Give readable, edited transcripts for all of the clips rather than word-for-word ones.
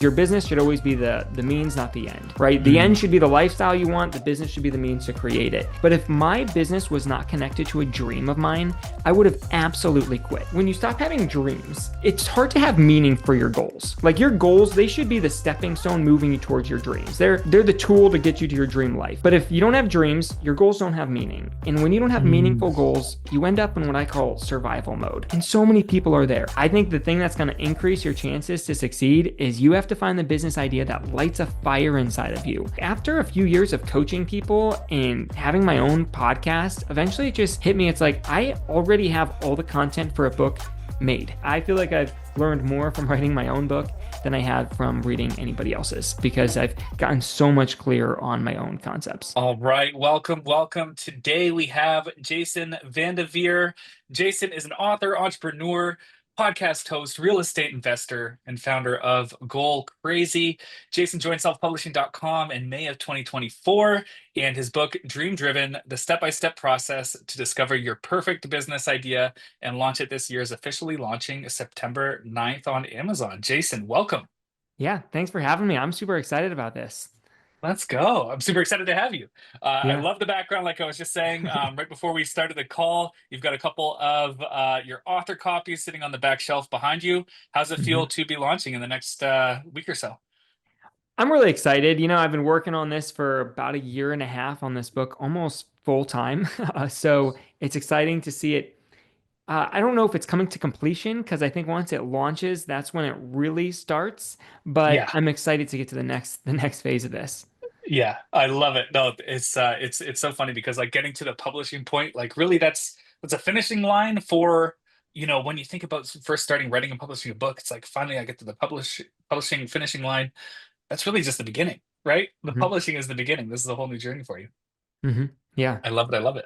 Your business should always be the means, not the end, right? The end should be the lifestyle you want. The business should be the means to create it. But if my business was not connected to a dream of mine, I would have absolutely quit. When you stop having dreams, it's hard to have meaning for your goals. Like your goals, they should be the stepping stone moving you towards your dreams. They're the tool to get you to your dream life. But if you don't have dreams, your goals don't have meaning. And when you don't have meaningful goals, you end up in what I call survival mode. And so many people are there. I think the thing that's going to increase your chances to succeed is you have to find the business idea that lights a fire inside of you. After a few years of coaching people and having my own podcast, eventually it just hit me. It's like, I already have all the content for a book made. I feel like I've learned more from writing my own book than I have from reading anybody else's because I've gotten so much clearer on my own concepts. All right, welcome. Today we have Jason VanDevere. Jason is an author, entrepreneur, podcast host, real estate investor, and founder of Goal Crazy. Jason joined selfpublishing.com in May of 2024, and his book, Dream Driven, the step-by-step process to discover your perfect business idea and launch it this year, is officially launching September 9th on Amazon. Jason, welcome. Yeah, thanks for having me. I'm super excited about this. Let's go. I'm super excited to have you. I Yeah. love the background, like I was just saying right before we started the call. You've got a couple of your author copies sitting on the back shelf behind you. How's it feel Mhm. to be launching in the next week or so? I'm really excited. I've been working on this for about a year and a half on this book, almost full time. So it's exciting to see it. I don't know if it's coming to completion because I think once it launches, that's when it really starts. But Yeah, I'm excited to get to the next phase of this. yeah, I love it. No, it's so funny because like getting to the publishing point, like really that's a finishing line for when you think about first starting writing and publishing a book. It's like finally I get to the publishing finishing line. That's really just the beginning, right? The Hmm. publishing is the beginning. This is a whole new journey for you. Hmm. Yeah. I love it. I love it.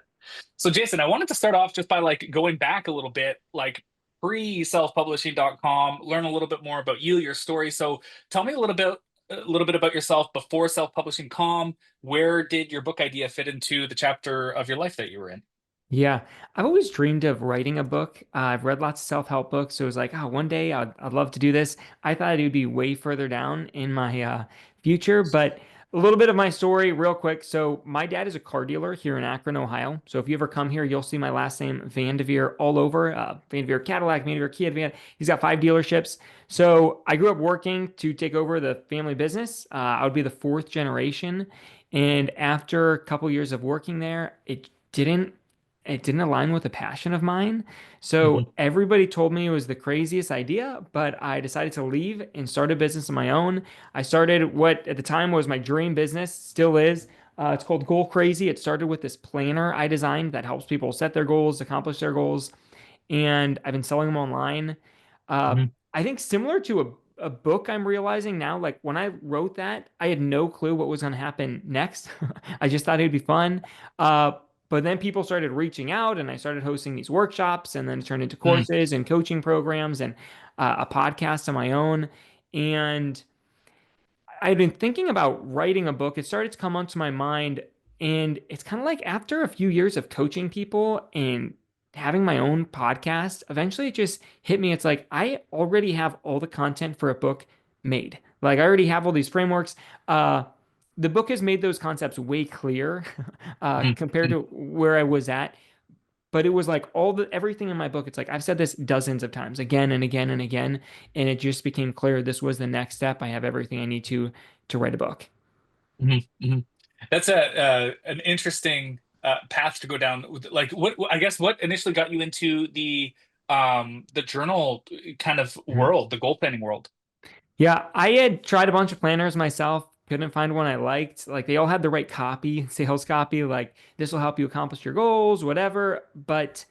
So Jason, I wanted to start off just by like going back a little bit, like pre-selfpublishing.com, learn a little bit more about you, your story. So tell me a little bit about yourself before self-publishing.com. Where did your book idea fit into the chapter of your life that you were in? Yeah, I've always dreamed of writing a book. I've read lots of self-help books, so it was like, oh, one day I'd love to do this. I thought it would be way further down in my future, but a little bit of my story, real quick. So my dad is a car dealer here in Akron, Ohio. So if you ever come here, you'll see my last name VanDevere all over. VanDevere Cadillac, VanDevere Kia, He's got 5 dealerships. So I grew up working to take over the family business. I would be the fourth generation, and after a couple years of working there, it didn't align with a passion of mine. So Mhm, everybody told me it was the craziest idea, but I decided to leave and start a business of my own. I started what at the time was my dream business, still is. It's called Goal Crazy. It started with this planner I designed that helps people set their goals, accomplish their goals, and I've been selling them online. Uh, mhm, I think similar to a book I'm realizing now, like when I wrote that, I had no clue what was going to happen next. I just thought it'd be fun. Uh, but then people started reaching out and I started hosting these workshops and then it turned into mhm, courses and coaching programs and a podcast of my own. And I'd been thinking about writing a book. It started to come onto my mind. And it's kind of like after a few years of coaching people and having my own podcast, eventually it just hit me. It's like I already have all the content for a book made. Like I already have all these frameworks. The book has made those concepts way clear mhm, compared mhm, to where I was at. But it was like everything in my book. It's like I've said this dozens of times, again and again and again, and it just became clear this was the next step. I have everything I need to write a book. mhm, mhm. That's an interesting path to go down. Like, I guess what initially got you into the journal kind of Mhm. world, the goal planning world? Yeah, I had tried a bunch of planners myself. Couldn't find one I liked. Like they all had the right copy, sales copy, like this will help you accomplish your goals, whatever. But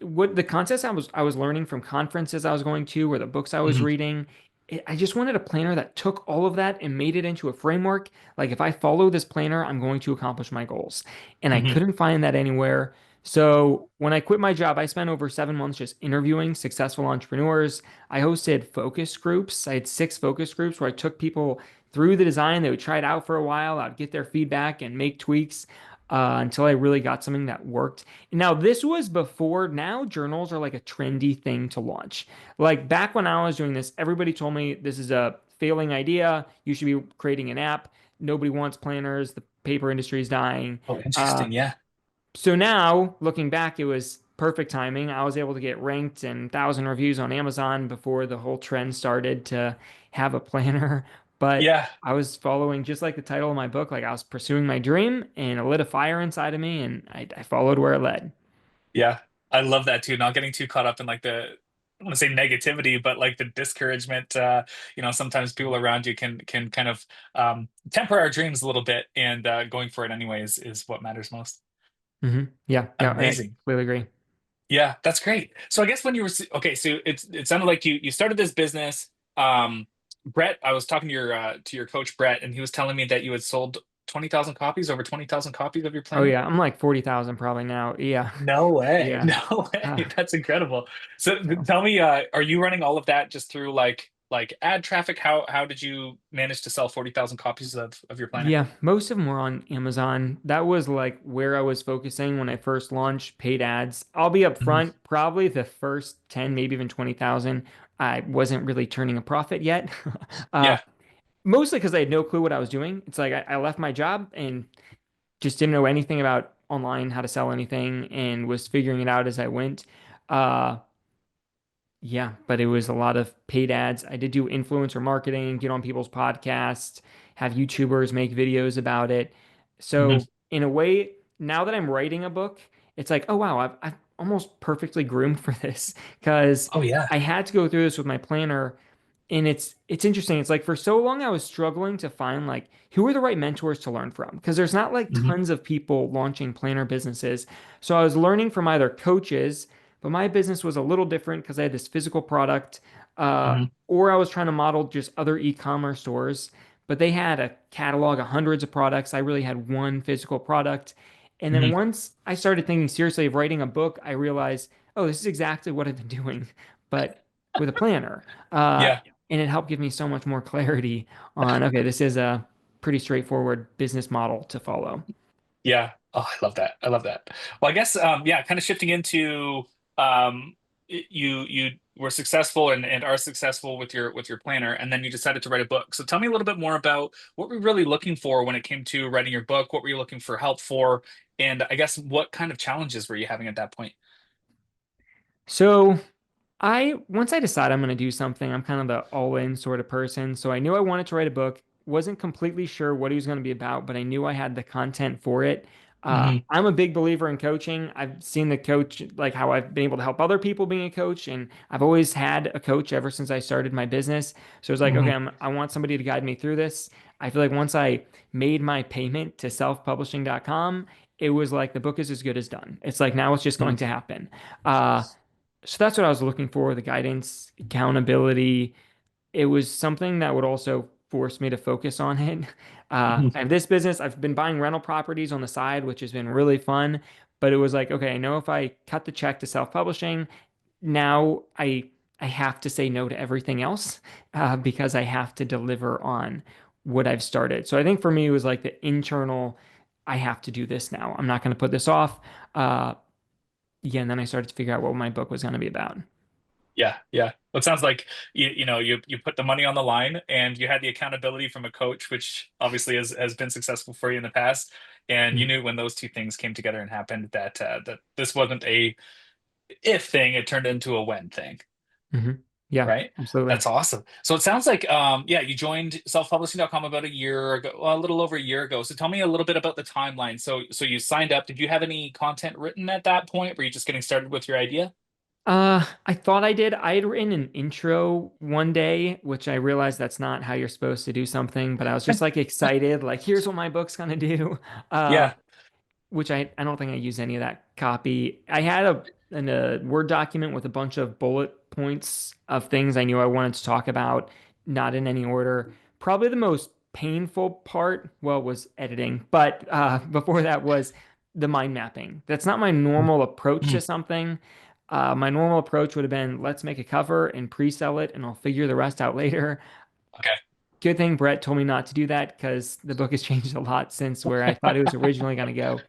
what the concepts I was learning from conferences I was going to or the books I was Mhm, reading, I just wanted a planner that took all of that and made it into a framework. Like if I follow this planner, I'm going to accomplish my goals. And I mhm, couldn't find that anywhere. So when I quit my job, I spent over 7 months just interviewing successful entrepreneurs. I hosted focus groups. I had 6 focus groups where I took people through the design. They would try it out for a while. I'd get their feedback and make tweaks until I really got something that worked. Now, this was before, now journals are like a trendy thing to launch. Like back when I was doing this, everybody told me this is a failing idea. You should be creating an app. Nobody wants planners. The paper industry is dying. Oh, Uh, interesting. Yeah. so now, looking back, it was perfect timing. I was able to get ranked and 1,000 reviews on Amazon before the whole trend started to have a planner. But Yeah. I was following, just like the title of my book, like I was pursuing my dream and it lit a fire inside of me and I followed where it led. Yeah. I love that too. Not getting too caught up in like I want to say negativity, but like the discouragement. Sometimes people around you can kind of temper our dreams a little bit, and going for it anyways is what matters most. Yeah, yeah, I Amazing. completely agree. Yeah, that's great. So I guess when you were okay, so it sounded like you started this business. Brett, I was talking to your coach Brett, and he was telling me that you had sold 20,000 copies, over 20,000 copies of your Oh planner. yeah, I'm like 40,000 probably now. Yeah. No way. Yeah. No Uh, way. That's incredible. So so. tell me, are you running all of that just through like ad traffic? How did you manage to sell 40,000 copies of your planner? Yeah, most of them were on Amazon. That was like where I was focusing when I first launched paid ads. I'll be Hmm. upfront, probably the first 10, maybe even 20,000, I wasn't really turning a profit yet. Uh, Yeah. Mostly because I had no clue what I was doing. It's like I left my job and just didn't know anything about online, how to sell anything, and was figuring it out as I went. Uh, yeah, but it was a lot of paid ads. I did do influencer marketing, get on people's podcasts, have YouTubers make videos about it. Hmm. So, in a way, now that I'm writing a book, it's like, oh wow, I've almost perfectly groomed for this because Oh yeah. I had to go through this with my planner. And it's interesting. It's like for so long I was struggling to find like who are the right mentors to learn from because there's not like Hmm. tons of people launching planner businesses. So I was learning from either coaches, but my business was a little different because I had this physical product, Hmm. or I was trying to model just other e-commerce stores, but they had a catalog of hundreds of products. I really had one physical product. And then Hmm. once I started thinking seriously of writing a book, I realized, oh, this is exactly what I've been doing, but with a planner. Uh, Yeah. and it helped give me so much more clarity on, okay, this is a pretty straightforward business model to follow. Yeah. Oh, I love that. I love that. Well, I guess yeah, kind of shifting into you were successful and are successful with your planner, and then you decided to write a book. So tell me a little bit more about what were you really looking for when it came to writing your book? What were you looking for help for? And I guess what kind of challenges were you having at that point? So once I decide I'm going to do something, I'm kind of the all-in sort of person. So I knew I wanted to write a book. Wasn't completely sure what he was going to be about, but I knew I had the content for it. Hmm. I'm a big believer in coaching. I've seen the coach, like how I've been able to help other people being a coach, and I've always had a coach ever since I started my business. So it's like, okay, Hmm. I want somebody to guide me through this. I feel like once I made my payment to selfpublishing.com, it was like the book is as good as done. It's like now it's just going Hmm. to happen. Uh, so that's what I was looking for, the guidance, accountability. It was something that would also force me to focus on it. Hmm. I have this business. I've been buying rental properties on the side, which has been really fun. But it was like, okay, I know if I cut the check to self-publishing, now I have to say no to everything else because I have to deliver on what I've started. So I think for me, it was like the internal, I have to do this now. I'm not going to put this off. Uh, yeah, and then I started to figure out what my book was going to be about. Yeah, yeah. Well, it sounds like you put the money on the line and you had the accountability from a coach, which obviously has been successful for you in the past. And you Mm-hmm. knew when those two things came together and happened that this wasn't a if thing, it turned into a when thing, Hmm. Yeah, right? absolutely. That's awesome. So it sounds like yeah, you joined selfpublishing.com about a year ago, well, a little over a year ago. So tell me a little bit about the timeline. So you signed up. Did you have any content written at that point? Were you just getting started with your idea? I thought I did. I had written an intro one day, which I realized that's not how you're supposed to do something, but I was just like excited, like, here's what my book's gonna do. Uh, Yeah. which I don't think I used any of that copy. I had a Word document with a bunch of bullet points of things I knew I wanted to talk about, not in any order. Probably the most painful part, well, was editing, but before that was the mind mapping. That's not my normal approach to Mhm. something. My normal approach would have been let's make a cover and pre-sell it, and I'll figure the rest out later. Okay. Good thing Brett told me not to do that because the book has changed a lot since where I thought it was originally going to go.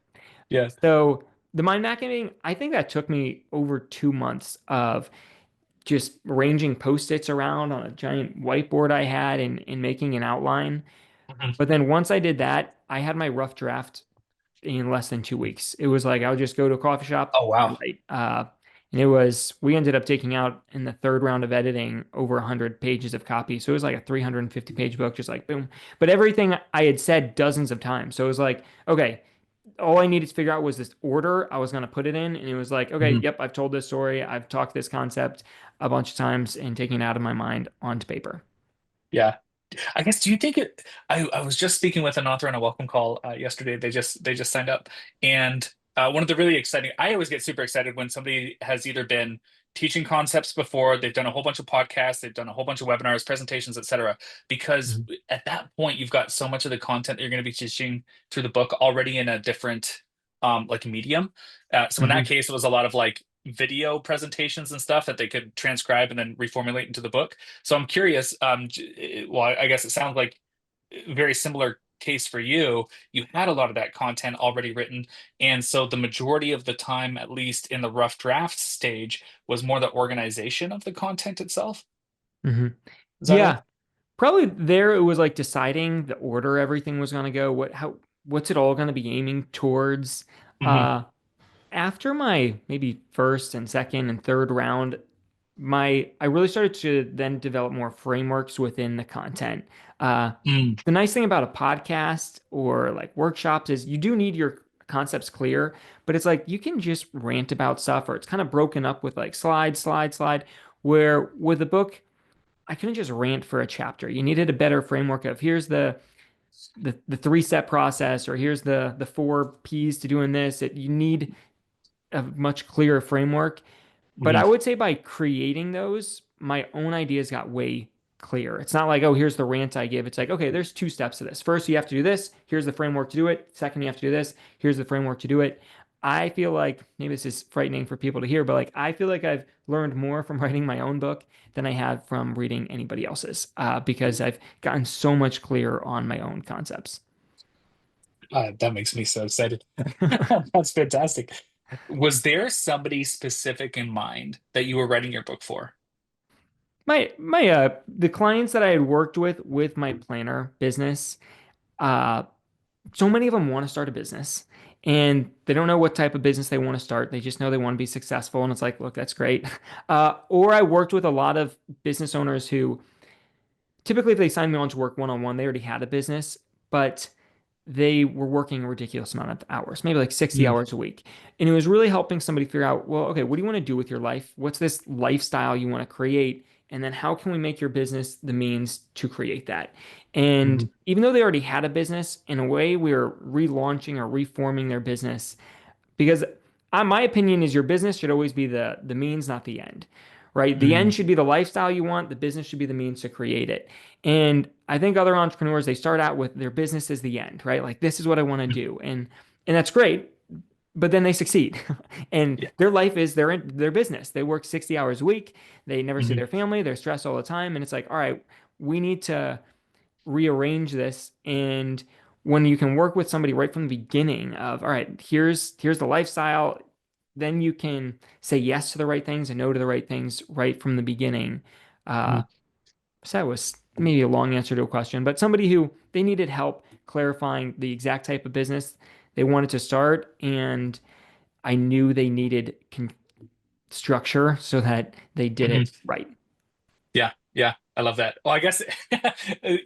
Yeah. So the mind mapping, I think that took me over 2 months of just arranging post-its around on a giant whiteboard I had and making an outline. Mhm. But then once I did that, I had my rough draft in less than 2 weeks. It was like I would just go to a coffee shop Oh and wow. write. And it was we ended up taking out in the third round of editing over 100 pages of copy. So it was like a 350 page book, just like boom. But everything I had said dozens of times. So it was like, okay, all I needed to figure out was this order I was going to put it in. And it was like, okay, Mhm. yep, I've told this story. I've talked this concept a bunch of times and taken it out of my mind onto paper. Yeah. I guess, do you think it I was just speaking with an author on a welcome call yesterday. They just signed up. And one of the really exciting, I always get super excited when somebody has either been teaching concepts before, they've done a whole bunch of podcasts, they've done a whole bunch of webinars, presentations, etc. Because Mhm. at that point you've got so much of the content that you're going to be teaching through the book already in a different like medium. So in that Mhm. case, it was a lot of like video presentations and stuff that they could transcribe and then reformulate into the book. So I'm curious. Well, I guess it sounds like a very similar case for you. You had a lot of that content already written, and so the majority of the time, at least in the rough draft stage, was more the organization of the content itself. Mhm. Is that right? Yeah. Probably there it was like deciding the order everything was going to go, what's it all going to be aiming towards. Hmm. Uh After my maybe first and second and third round, my I really started to then develop more frameworks within the content. Uh Mm. the nice thing about a podcast or like workshops is you do need your concepts clear, but it's like you can just rant about stuff or it's kind of broken up with like slide, slide, slide, where with a book I couldn't just rant for a chapter. You needed a better framework of here's the three-step process or here's the four P's to doing this. You need a much clearer framework. But I Hmm. would say by creating those, my own ideas got way clearer. It's not like, oh, here's the rant I give. It's like, okay, there's two steps to this. First, you have to do this. Here's the framework to do it. Second, you have to do this. Here's the framework to do it. I feel like maybe this is frightening for people to hear, but like I feel like I've learned more from writing my own book than I have from reading anybody else's because I've gotten so much clearer on my own concepts. That makes me so excited. That's fantastic. Was there somebody specific in mind that you were writing your book for? My the clients that I had worked with my planner business, uh so many of them want to start a business and they don't know what type of business they want to start. They just know they want to be successful. And it's like, look, that's great. Or I worked with a lot of business owners who typically, if they signed me on to work one on one, they already had a business, but they were working a ridiculous amount of hours, maybe like 60 Mm. hours a week. And it was really helping somebody figure out, well, okay, what do you want to do with your life? What's this lifestyle you want to create? And then how can we make your business the means to create that? And Mhm. even though they already had a business, in a way, we are relaunching or reforming their business because my opinion is your business should always be the means, not the end, right? The end Mm. should be the lifestyle you want. The business should be the means to create it. And I think other entrepreneurs, they start out with their business as the end, right? Like this is what I want to do. And that's great, but then they succeed. And Yeah. their life is their business. They work 60 hours a week. They never see Mhm. their family. They're stressed all the time. And it's like, all right, we need to rearrange this. And when you can work with somebody right from the beginning of, all right, here's the lifestyle, then you can say yes to the right things and no to the right things right from the beginning. Mhm. So that was maybe a long answer to a question, but somebody who they needed help clarifying the exact type of business they wanted to start, and I knew they needed structure so that they did Mhm. it right. Yeah, yeah, I love that. Well, I guess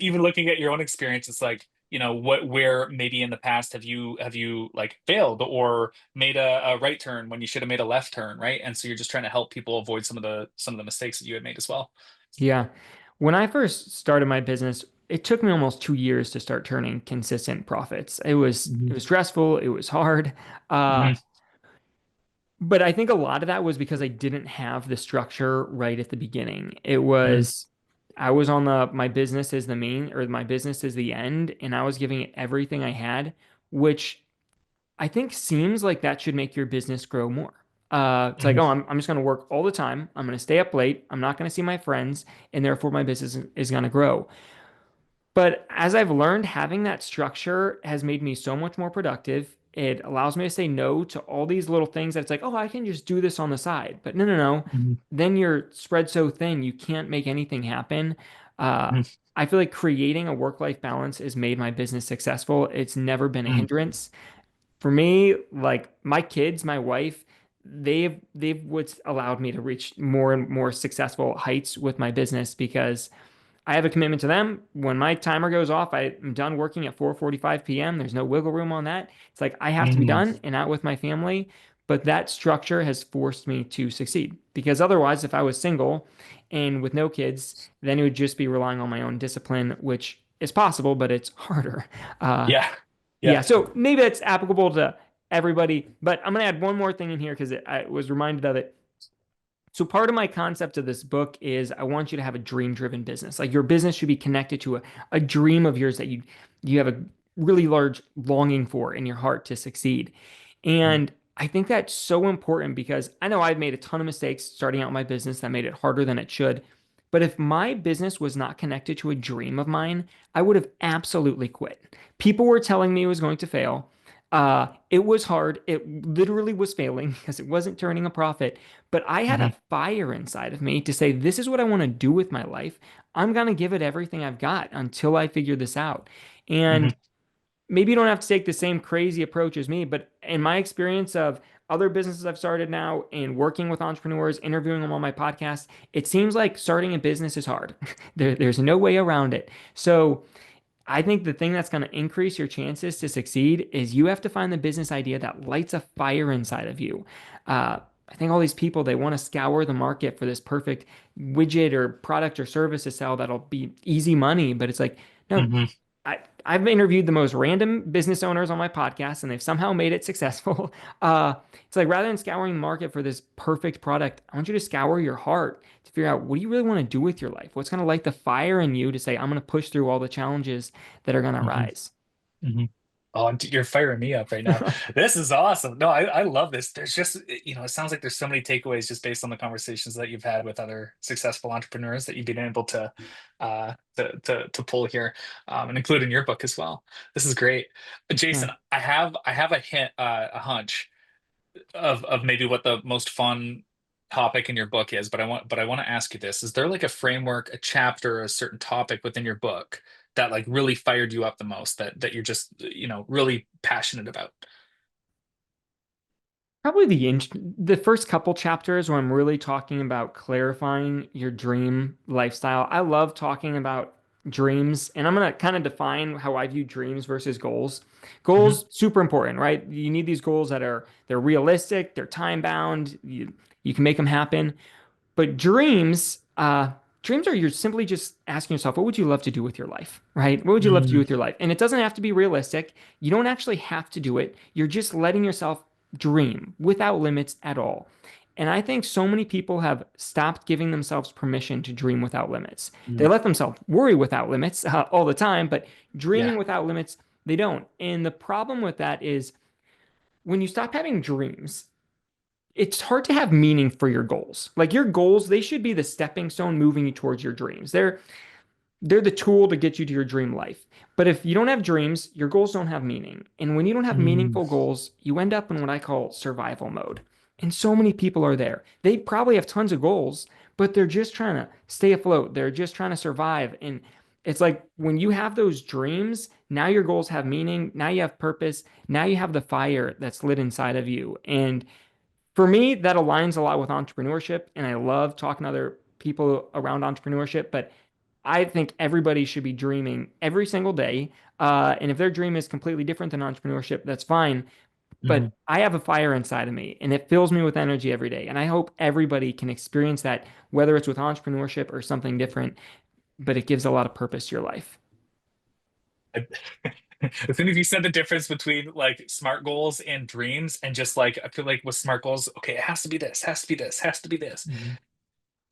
even looking at your own experience, it's like, what where maybe in the past have you like failed or made a right turn when you should have made a left turn, right? And so you're just trying to help people avoid some of the mistakes that you had made as well. Yeah. When I first started my business, it took me almost 2 years to start turning consistent profits. It Hmm. was stressful, it was hard. Uh, Hmm. but I think a lot of that was because I didn't have the structure right at the beginning. Hmm. I was on my business is the main or my business is the end, and I was giving it everything I had, which I think seems like that should make your business grow more. It's like, Hmm. oh, I'm just going to work all the time. I'm going to stay up late. I'm not going to see my friends, and therefore my business is going to grow. But as I've learned, having that structure has made me so much more productive. It allows me to say no to all these little things that it's like, oh, I can just do this on the side. But no, no, no. Mhm. Then you're spread so thin, you can't make anything happen. Uh, Mhm. I feel like creating a work-life balance has made my business successful. It's never been a Mhm. hindrance. For me, like my kids, my wife, they've what's allowed me to reach more and more successful heights with my business because I have a commitment to them. When my timer goes off, I'm done working at 4:45 p.m. There's no wiggle room on that. It's like I have to be Mhm. done and out with my family. But that structure has forced me to succeed because otherwise, if I was single and with no kids, then it would just be relying on my own discipline, which is possible, but it's harder. Uh, Yeah. yeah, Yeah. so maybe that's applicable to everybody, but I'm going to add one more thing in here because I was reminded of it. So part of my concept of this book is I want you to have a dream-driven business. Like your business should be connected to a dream of yours that you have a really large longing for in your heart to succeed. Mhm. And I think that's so important because I know I've made a ton of mistakes starting out my business that made it harder than it should. But if my business was not connected to a dream of mine, I would have absolutely quit. People were telling me it was going to fail. It was hard. It literally was failing because it wasn't turning a profit. But I had a Mhm. fire inside of me to say, this is what I want to do with my life. I'm going to give it everything I've got until I figure this out. And Mhm. maybe you don't have to take the same crazy approach as me, but in my experience of other businesses I've started now and working with entrepreneurs, interviewing them on my podcast, it seems like starting a business is hard. There's no way around it. So I think the thing that's going to increase your chances to succeed is you have to find the business idea that lights a fire inside of you. I think all these people, they want to scour the market for this perfect widget or product or service to sell that'll be easy money. But it's like, no, Mhm. I've interviewed the most random business owners on my podcast and they've somehow made it successful. It's like rather than scouring the market for this perfect product, I want you to scour your heart to figure out what do you really want to do with your life? What's going to light the fire in you to say, I'm going to push through all the challenges that are going to Mhm. rise. Mhm. Oh, you're firing me up right now. This is awesome. No, I love this. There's just, it sounds like there's so many takeaways just based on the conversations that you've had with other successful entrepreneurs that you've been able to pull here, and include in your book as well. This is great. Yeah. Jason, I have a hunch of maybe what the most fun topic in your book is, but I want to ask you this. Is there like a framework, a chapter, a certain topic within your book that like really fired you up the most that you're just, really passionate about? Probably the first couple chapters where I'm really talking about clarifying your dream lifestyle. I love talking about dreams, and I'm gonna kind of define how I view dreams versus goals. Hmm. Goals, super important, right? You need these goals that they're realistic, they're time bound, you can make them happen. But dreams are you're simply just asking yourself, what would you love to do with your life, right? What would you love to do Mm, with your life? And it doesn't have to be realistic. You don't actually have to do it. You're just letting yourself dream without limits at all. And I think so many people have stopped giving themselves permission to dream without limits. They mm, let themselves worry without limits all the time, but yeah. dreaming without limits, they don't. And the problem with that is when you stop having dreams, it's hard to have meaning for your goals. Like your goals, they should be the stepping stone moving you towards your dreams. They're the tool to get you to your dream life. But if you don't have dreams, your goals don't have meaning. And when you don't have Mm, meaningful goals, you end up in what I call survival mode. And so many people are there. They probably have tons of goals, but they're just trying to stay afloat. They're just trying to survive. And it's like when you have those dreams, now your goals have meaning. Now you have purpose. Now you have the fire that's lit inside of you. And for me, that aligns a lot with entrepreneurship, and I love talking to other people around entrepreneurship. But I think everybody should be dreaming every single day. And if their dream is completely different than entrepreneurship, that's fine. But mhm. I have a fire inside of me, and it fills me with energy every day. And I hope everybody can experience that, whether it's with entrepreneurship or something different. But it gives a lot of purpose to your life. I- As soon as you said the difference between like smart goals and dreams, and just like I feel like with smart goals, okay, it has to be this, has to be this, has to be this. Mhm.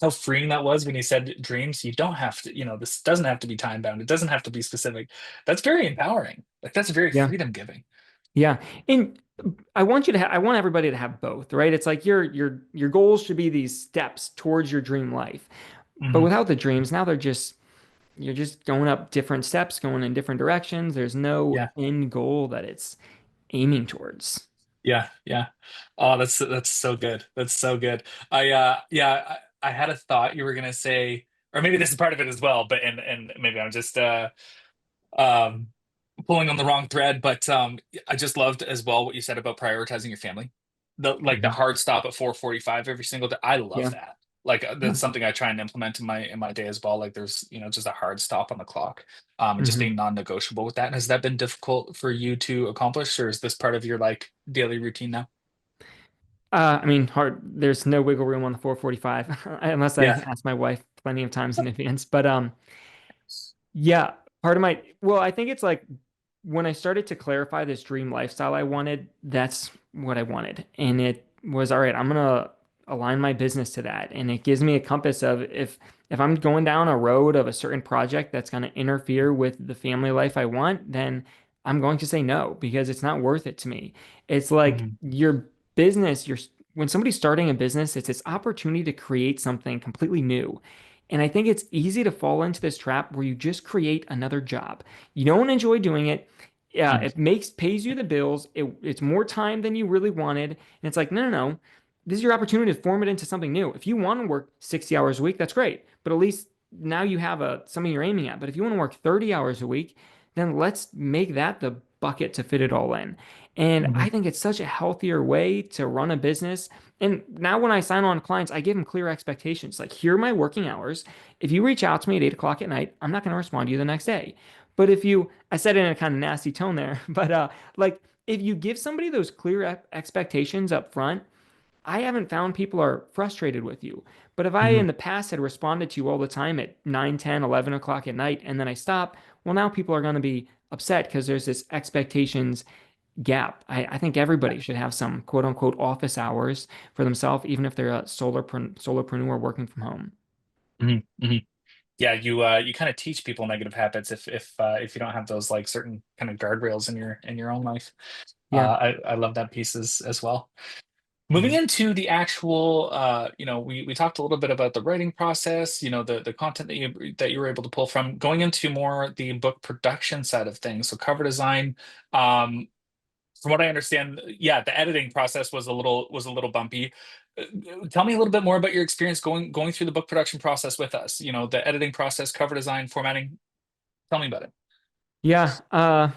How freeing that was when you said dreams. You don't have to, this doesn't have to be time bound. It doesn't have to be specific. That's very empowering. Like that's very Yeah. freedom giving. Yeah. And I want everybody to have both, right? It's like your goals should be these steps towards your dream life. But Hmm. without the dreams, now you're just going up different steps, going in different directions. There's no Yeah. end goal that it's aiming towards. Yeah, yeah. Oh, that's so good. That's so good. Yeah, I had a thought you were gonna say, or maybe this is part of it as well, but and maybe I'm just um pulling on the wrong thread, but I just loved as well what you said about prioritizing your family. The Mhm. hard stop at 4:45 every single day. I love Yeah. that. Like Yeah. that's something I try and implement in my day as well. Like there's, just a hard stop on the clock. And just Mhm. being non-negotiable with that. Has that been difficult for you to accomplish, or is this part of your like daily routine now? I mean, hard. There's no wiggle room on the 445 unless I Yeah. ask my wife plenty of times in advance. But yeah, part of my, well, I think it's like when I started to clarify this dream lifestyle I wanted, that's what I wanted. And it was, all right, I'm gonna align my business to that. And it gives me a compass of if I'm going down a road of a certain project that's going to interfere with the family life I want, then I'm going to say no because it's not worth it to me. It's like Mhm. your business, when somebody's starting a business, it's this opportunity to create something completely new. And I think it's easy to fall into this trap where you just create another job. You don't enjoy doing it. Yeah, Mhm. it pays you the bills. It's more time than you really wanted. And it's like, no, no, no. This is your opportunity to form it into something new. If you want to work 60 hours a week, that's great. But at least now you have something you're aiming at. But if you want to work 30 hours a week, then let's make that the bucket to fit it all in. And I Mhm. think it's such a healthier way to run a business. And now when I sign on clients, I give them clear expectations. Like, here are my working hours. If you reach out to me at 8 o'clock at night, I'm not going to respond to you the next day. But if you, I said it in a kind of nasty tone there, but like if you give somebody those clear expectations up front, I haven't found people are frustrated with you. But if I in Mhm. the past had responded to you all the time at 9, 10, 11 o'clock at night, and then I stop, well, now people are going to be upset because there's this expectations gap. I think everybody should have some quote unquote office hours for themselves, even if they're a solopreneur working from home. Mhm. Mhm. Yeah, you kind of teach people negative habits if you don't have those like certain kind of guardrails in your own life. Yeah. I love that piece as well. Moving Mhm. into the actual, we talked a little bit about the writing process, the content that you were able to pull from, going into more the book production side of things. So cover design, um, from what I understand, yeah, the editing process was a little bumpy. Tell me a little bit more about your experience going through the book production process with us. The editing process, cover design, formatting. Tell me about it. Yeah.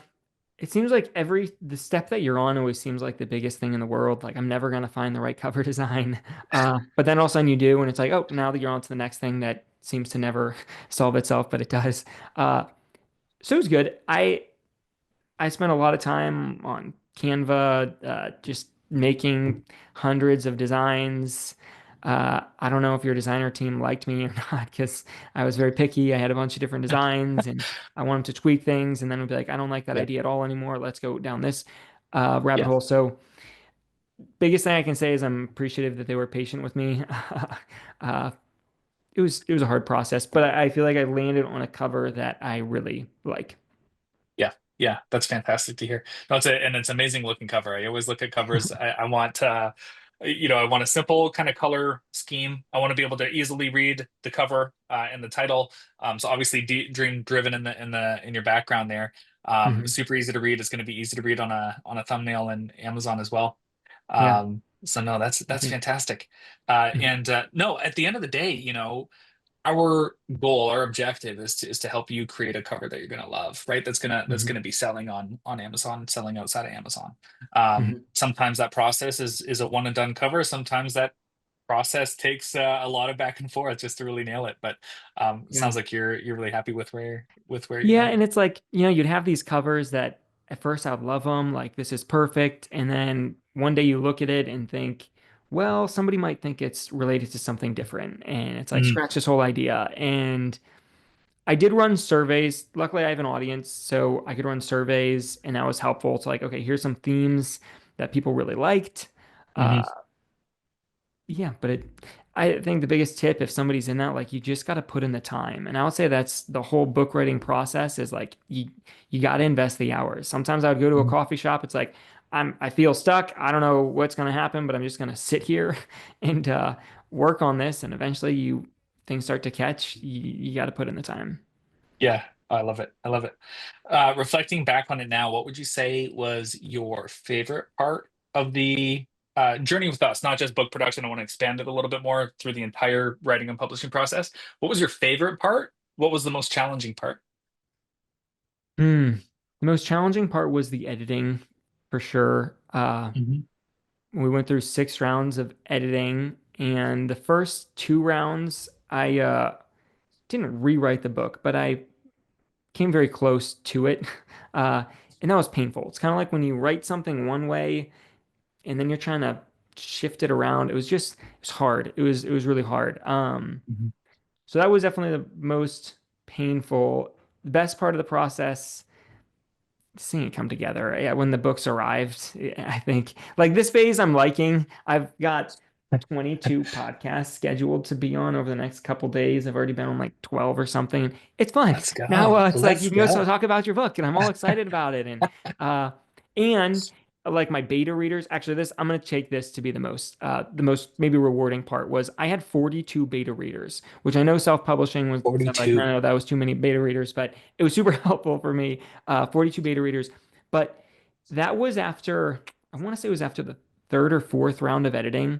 It seems like the step that you're on always seems like the biggest thing in the world. Like I'm never gonna find the right cover design. But then all of a sudden you do, and it's like, oh, now that you're on to the next thing that seems to never solve itself, but it does. Uh, so it was good. I spent a lot of time on Canva, just making hundreds of designs. I don't know if your designer team liked me or not because I was very picky. I had a bunch of different designs and I wanted to tweak things, and then would be like, I don't like that Yeah, idea at all anymore. Let's go down this rabbit yeah, hole. So, biggest thing I can say is I'm appreciative that they were patient with me. uh, it was a hard process, but I feel like I landed on a cover that I really like. yeah, yeah. That's fantastic to hear. No, it's an amazing looking cover. I always look at covers. I want I want a simple kind of color scheme. I want to be able to easily read the cover and the title. So obviously dream driven in your background there. Mhm. Super easy to read. It's going to be easy to read on a thumbnail in Amazon as well. Yeah, So no, I that's think. fantastic. Mhm. And no, at the end of the day, our goal, our objective is to help you create a cover that you're gonna love, right? That's Mhm. gonna be selling on Amazon, selling outside of Amazon. Mhm. Sometimes that process is a one and done cover. Sometimes that process takes a lot of back and forth just to really nail it. But it Yeah. sounds like you're really happy with where you're Yeah, at. and it's like, you'd have these covers that at first I'd love them, like this is perfect, and then one day you look at it and think, well, somebody might think it's related to something different, and it's like Mhm. scratch this whole idea. And I did run surveys. Luckily, I have an audience, so I could run surveys, and that was helpful to like, okay, here's some themes that people really liked. Mhm. Uh, Yeah, but I think the biggest tip if somebody's in that, like you just got to put in the time. And I would say that's the whole book writing process is like you got to invest the hours. Sometimes I would go to a Mhm. coffee shop. It's like I feel stuck. I don't know what's going to happen, but I'm just going to sit here and work on this. And eventually things start to catch. You got to put in the time. Yeah. I love it. I love it. Reflecting back on it now, what would you say was your favorite part of the journey with us? Not just book production. I want to expand it a little bit more through the entire writing and publishing process. What was your favorite part? What was the most challenging part? Hmm. The most challenging part was the editing, for sure. Hmm. We went through 6 rounds of editing, and the first 2 rounds, I didn't rewrite the book, but I came very close to it. Uh, and that was painful. It's kind of like when you write something one way and then you're trying to shift it around. It's hard. It was really hard. Hmm. So that was definitely the most painful. The best part of the process, seeing it come together. Yeah, when the books arrived, I think like this phase I'm liking. I've got 22 podcasts scheduled to be on over the next couple days. I've already been on like 12 or something. It's fun. Let's Now go. it's like you Let's can go so go. talk about your book and I'm all excited about it. Uh and like my beta readers, actually this I'm gonna take this to be the most maybe rewarding part was I had 42 beta readers, which I know self-publishing was like, no, 42. no, that was too many beta readers, but it was super helpful for me. 42 beta readers. But that was after, I want to say it was after the third or fourth round of editing.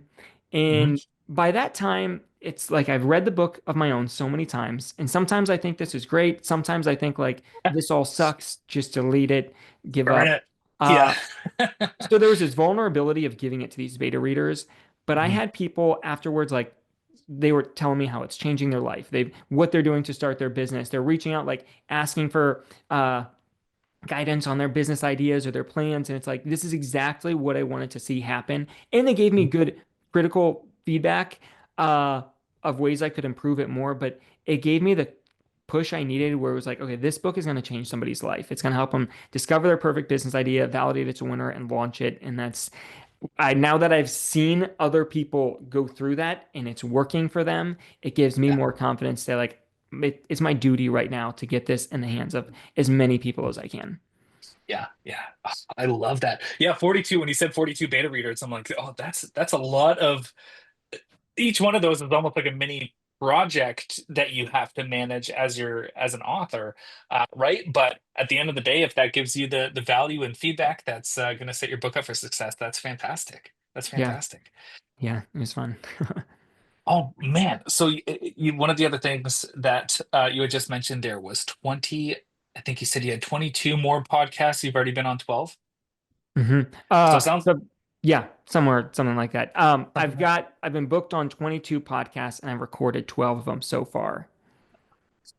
Hmm. And by that time, it's like I've read the book of my own so many times. And sometimes I think this is great. Sometimes I think like this all sucks, just delete it, give Burn up. it. Yeah. Uh, so there was this vulnerability of giving it to these beta readers. But I Mhm. had people afterwards like, they were telling me how it's changing their life. What they're doing to start their business. They're reaching out, like asking for guidance on their business ideas or their plans. And it's like, this is exactly what I wanted to see happen. And they gave me good critical feedback uh, of ways I could improve it more. But it gave me the push I needed where it was like, okay, this book is going to change somebody's life. It's going to help them discover their perfect business idea, validate it's a winner, and launch it. And now that I've seen other people go through that and it's working for them, it gives me Yeah. more confidence that like it's my duty right now to get this in the hands of as many people as I can. Yeah. Yeah. Oh, I love that. Yeah. 42. When you said 42 beta readers, I'm like, oh, that's a lot of each one of those is almost like a mini project that you have to manage as an author, right? But at the end of the day, if that gives you the value and feedback that's going to set your book up for success, that's fantastic. That's Yeah, fantastic. yeah, it was fun. Oh man. So one of the other things that you had just mentioned there was 20, I think you said you had 22 more podcasts. You've already been on 12. hmm So it sounds so yeah, somewhere, something like that. something like I've been booked on 22 podcasts and I've recorded 12 of them so far.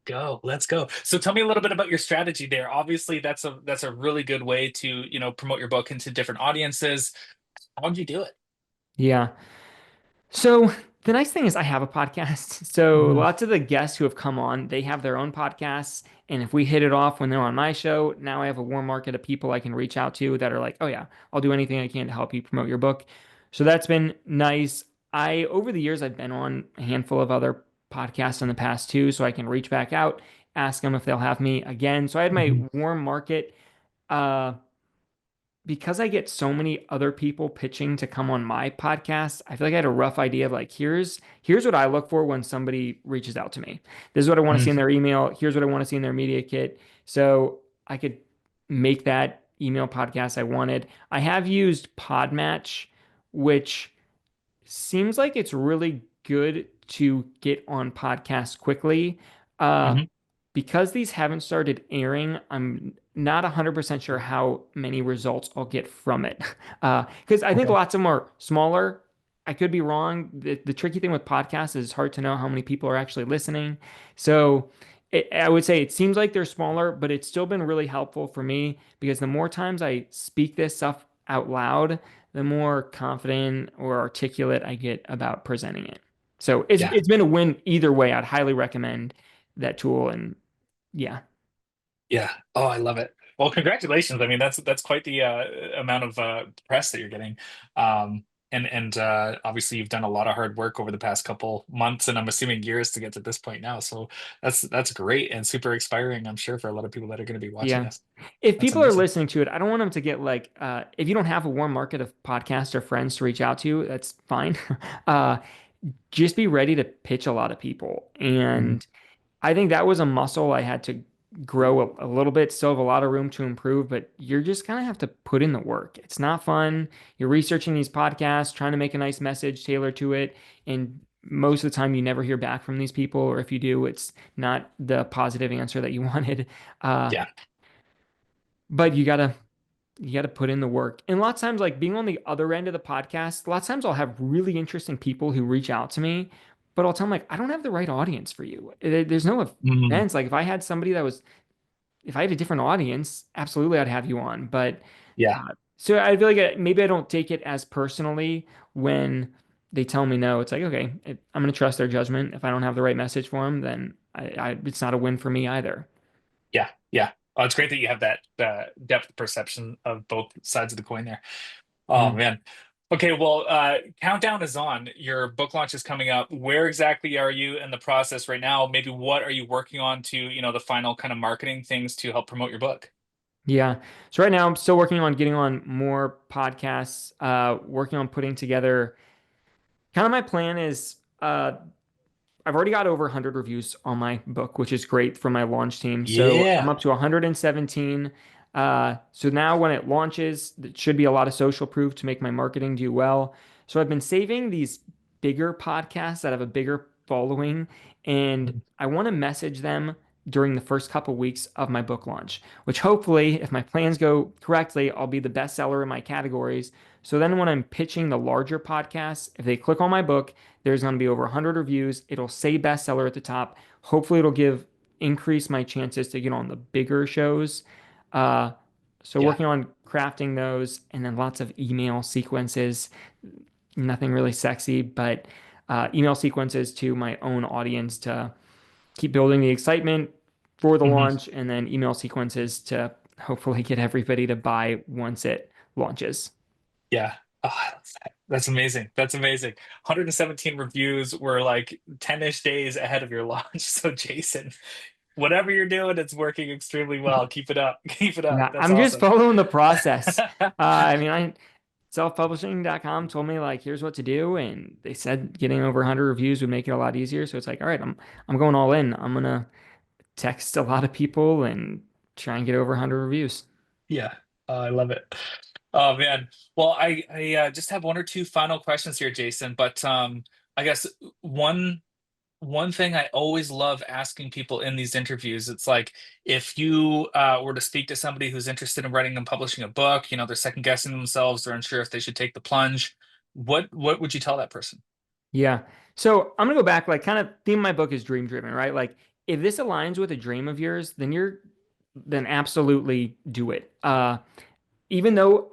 go. Let's go. So tell me a little bit about your strategy there. Obviously, that's a really good way to, promote your book into different audiences. How'd you do it? Yeah. So the nice thing is I have a podcast. So Mhm. lots of the guests who have come on, they have their own podcasts. And if we hit it off when they're on my show, now I have a warm market of people I can reach out to that are like, oh yeah, I'll do anything I can to help you promote your book. So that's been nice. Over the years, I've been on a handful of other podcasts in the past too, so I can reach back out, ask them if they'll have me again. So I had my Mhm. warm market. Uh, because I get so many other people pitching to come on my podcast, I feel like I had a rough idea of like, here's what I look for when somebody reaches out to me. This is what I want to see in Mhm. their email. Here's what I want to see in their media kit. So I could make that email podcast I wanted. I have used Podmatch, which seems like it's really good to get on podcasts quickly. Uh, Mhm. because these haven't started airing, I'm not 100% sure how many results I'll get from it. Because I think Okay. lots of them are smaller. I could be wrong. The tricky thing with podcasts is it's hard to know how many people are actually listening. So I would say it seems like they're smaller, but it's still been really helpful for me because the more times I speak this stuff out loud, the more confident or articulate I get about presenting it. So it's Yeah. it's been a win either way. I'd highly recommend that tool. And yeah, Yeah. Oh, I love it. Well, congratulations. I mean, that's quite the amount of press that you're getting. And obviously you've done a lot of hard work over the past couple months, and I'm assuming years to get to this point now. So that's great and super inspiring, I'm sure, for a lot of people that are going to be watching yeah. this. If That's people are amazing. listening to it, I don't want them to get like, if you don't have a warm market of podcasts or friends to reach out to, that's fine. uh, just be ready to pitch a lot of people. Mhm. And I think that was a muscle I had to grow a little bit, still have a lot of room to improve, but you're just gonna have to put in the work. It's not fun. You're researching these podcasts, trying to make a nice message tailored to it, and most of the time you never hear back from these people, or if you do, it's not the positive answer that you wanted. Uh, Yeah. but you gotta put in the work. And a lot of times, like being on the other end of the podcast, a lot of times I'll have really interesting people who reach out to me, but I'll tell them like, I don't have the right audience for you. There's no Mm, offense. Like if I had a different audience, absolutely I'd have you on. But yeah. so I feel like maybe I don't take it as personally when they tell me no. It's like, okay, I'm going to trust their judgment. If I don't have the right message for them, then it's not a win for me either. Yeah. Yeah. Oh, it's great that you have that depth perception of both sides of the coin there. Oh Mm. man. Okay, well, countdown is on. Your book launch is coming up. Where exactly are you in the process right now? Maybe what are you working on to, the final kind of marketing things to help promote your book? Yeah. So right now I'm still working on getting on more podcasts, working on putting together kind of my plan is I've already got over 100 reviews on my book, which is great for my launch team. So I'm Yeah. up to 117. So now when it launches, it should be a lot of social proof to make my marketing do well. So I've been saving these bigger podcasts that have a bigger following, and I want to message them during the first couple weeks of my book launch, which hopefully, if my plans go correctly, I'll be the bestseller in my categories. So then when I'm pitching the larger podcasts, if they click on my book, there's going to be over 100 reviews. It'll say bestseller at the top. Hopefully, it'll increase my chances to get on the bigger shows. Uh, so Yeah. working on crafting those, and then lots of email sequences. Nothing really sexy, but email sequences to my own audience to keep building the excitement for the Hmm. launch, and then email sequences to hopefully get everybody to buy once it launches. Yeah. Oh, that's amazing. That's amazing. 117 reviews were like 10-ish days ahead of your launch. So Jason, whatever you're doing, it's working extremely well. Keep it up. Keep it up. Yeah, That's I'm just awesome. following the process. I selfpublishing.com told me like here's what to do, and they said getting over 100 reviews would make it a lot easier. So it's like, all right, I'm going all in. I'm gonna text a lot of people and try and get over 100 reviews. Yeah, I love it. Oh man. Well, I just have one or two final questions here, Jason. But I guess one one thing I always love asking people in these interviews, it's like if you were to speak to somebody who's interested in writing and publishing a book, they're second guessing themselves, they're unsure if they should take the plunge. What would you tell that person? Yeah. So I'm gonna go back, like kind of theme of my book is dream driven, right? Like if this aligns with a dream of yours, then absolutely do it. Even though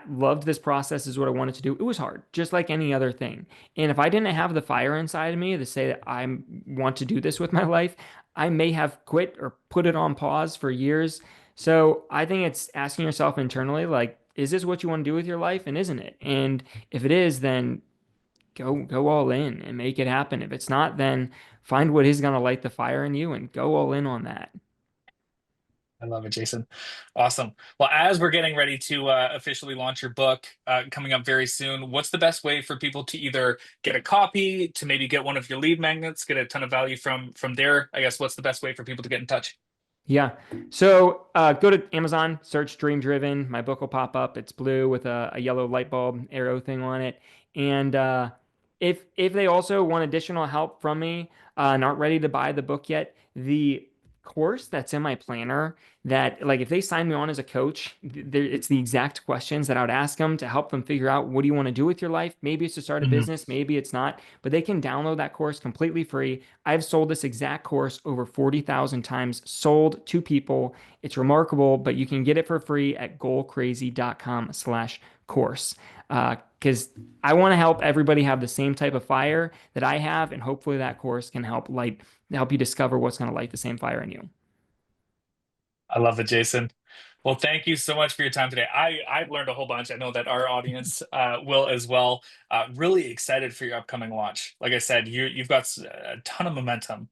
loved this process is what I wanted to do, it was hard, just like any other thing. And if I didn't have the fire inside of me to say that I want to do this with my life, I may have quit or put it on pause for years. So I think it's asking yourself internally, like, is this what you want to do with your life? And isn't it? And if it is, then go all in and make it happen. If it's not, then find what is going to light the fire in you and go all in on that. I love it, Jason. Awesome. Well, as we're getting ready to officially launch your book coming up very soon, what's the best way for people to either get a copy, to maybe get one of your lead magnets, get a ton of value from there? I guess what's the best way for people to get in touch? Yeah. So go to Amazon, search Dream Driven. My book will pop up. It's blue with a yellow light bulb arrow thing on it. And if they also want additional help from me and aren't ready to buy the book yet, the course that's in my planner that like if they sign me on as a coach, it's the exact questions that I would ask them to help them figure out what do you want to do with your life. Maybe it's to start a Mhm. business, maybe it's not, but they can download that course completely free. I've sold this exact course over 40,000 times, sold to people. It's remarkable, but you can get it for free at goalcrazy.com/course. Because I want to help everybody have the same type of fire that I have, and hopefully that course can help you discover what's going to light the same fire in you. I love it, Jason. Well, thank you so much for your time today. I've learned a whole bunch. I know that our audience will as well. Really excited for your upcoming launch. Like I said, you've got a ton of momentum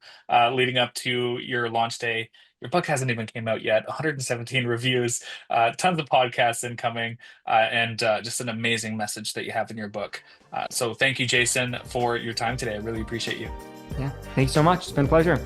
leading up to your launch day. Your book hasn't even came out yet. 117 reviews, tons of podcasts incoming, and just an amazing message that you have in your book. So thank you, Jason, for your time today. I really appreciate you. Yeah. Thanks so much. It's been a pleasure.